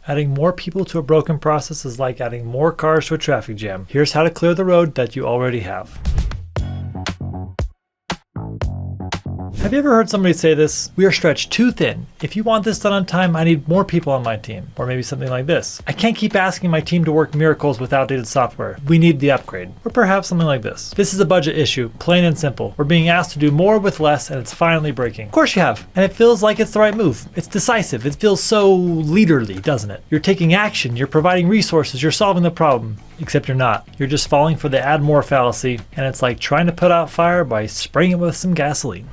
Adding more people to a broken process is like adding more cars to a traffic jam. Here's how to clear the road that you already have. Have you ever heard somebody say this? We are stretched too thin. If you want this done on time, I need more people on my team. Or maybe something like this. I can't keep asking my team to work miracles with outdated software. We need the upgrade. Or perhaps something like this. This is a budget issue, plain and simple. We're being asked to do more with less and it's finally breaking. Of course you have. And it feels like it's the right move. It's decisive. It feels so leaderly, doesn't it? You're taking action. You're providing resources. You're solving the problem. Except you're not. You're just falling for the add more fallacy. And it's like trying to put out fire by spraying it with some gasoline.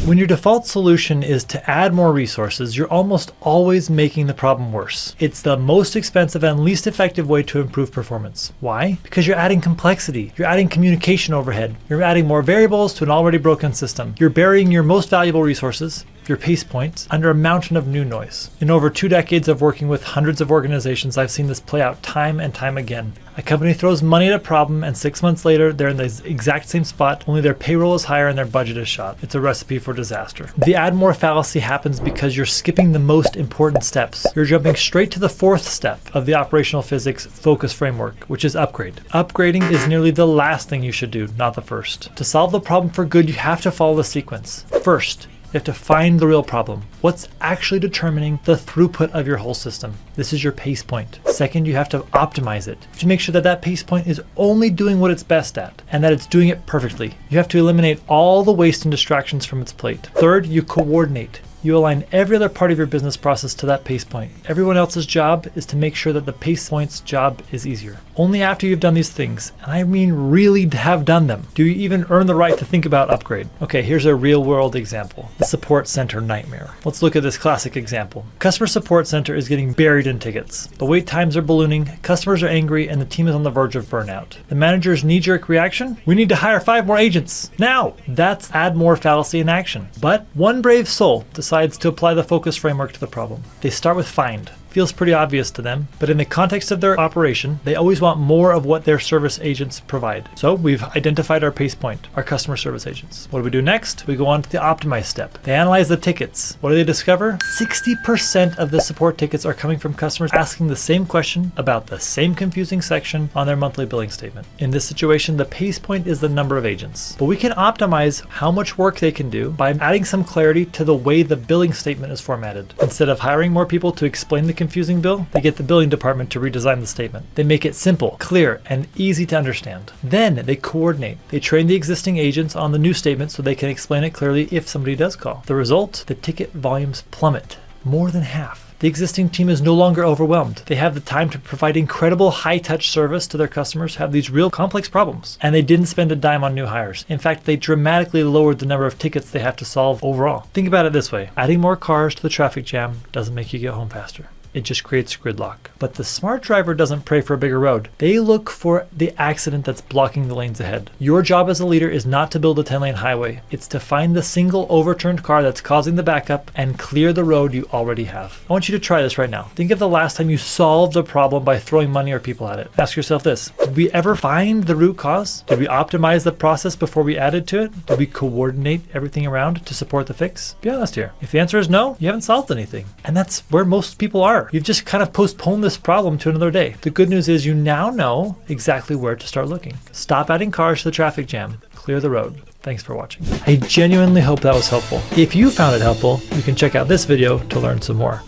When your default solution is to add more resources, you're almost always making the problem worse. It's the most expensive and least effective way to improve performance. Why? Because you're adding complexity. You're adding communication overhead. You're adding more variables to an already broken system. You're burying your most valuable resources, your pace points, under a mountain of new noise. In over 2 decades of working with hundreds of organizations, I've seen this play out time and time again. A company throws money at a problem and 6 months later, they're in the exact same spot, only their payroll is higher and their budget is shot. It's a recipe for disaster. The add more fallacy happens because you're skipping the most important steps. You're jumping straight to the 4th step of the operational physics focus framework, which is upgrade. Upgrading is nearly the last thing you should do, not the first. To solve the problem for good, you have to follow the sequence. First, you have to find the real problem. What's actually determining the throughput of your whole system? This is your pace point. Second, you have to optimize it. You have to make sure that that pace point is only doing what it's best at and that it's doing it perfectly. You have to eliminate all the waste and distractions from its plate. Third, you coordinate. You align every other part of your business process to that pace point. Everyone else's job is to make sure that the pace point's job is easier. Only after you've done these things, and I mean really have done them, do you even earn the right to think about upgrade. Okay, here's a real world example. The support center nightmare. Let's look at this classic example. Customer support center is getting buried in tickets. The wait times are ballooning, customers are angry, and the team is on the verge of burnout. The manager's knee-jerk reaction? We need to hire 5 more agents. Now! That's add more fallacy in action. But one brave soul decides to apply the focus framework to the problem. They start with find. Feels pretty obvious to them, but in the context of their operation, they always want more of what their service agents provide. So we've identified our pace point, our customer service agents. What do we do next? We go on to the optimize step. They analyze the tickets. What do they discover? 60% of the support tickets are coming from customers asking the same question about the same confusing section on their monthly billing statement. In this situation, the pace point is the number of agents. But we can optimize how much work they can do by adding some clarity to the way the billing statement is formatted. Instead of hiring more people to explain the confusing bill, they get the billing department to redesign the statement. They make it simple, clear, and easy to understand. Then they coordinate. They train the existing agents on the new statement so they can explain it clearly if somebody does call. The result? The ticket volumes plummet, more than half. The existing team is no longer overwhelmed. They have the time to provide incredible high-touch service to their customers who have these real complex problems. And they didn't spend a dime on new hires. In fact, they dramatically lowered the number of tickets they have to solve overall. Think about it this way. Adding more cars to the traffic jam doesn't make you get home faster. It just creates gridlock. But the smart driver doesn't pray for a bigger road. They look for the accident that's blocking the lanes ahead. Your job as a leader is not to build a 10-lane highway. It's to find the single overturned car that's causing the backup and clear the road you already have. I want you to try this right now. Think of the last time you solved a problem by throwing money or people at it. Ask yourself this. Did we ever find the root cause? Did we optimize the process before we added to it? Did we coordinate everything around to support the fix? Be honest here. If the answer is no, you haven't solved anything. And that's where most people are. You've just kind of postponed this problem to another day. The good news is you now know exactly where to start looking. Stop adding cars to the traffic jam. Clear the road. Thanks for watching. I genuinely hope that was helpful. If you found it helpful, you can check out this video to learn some more.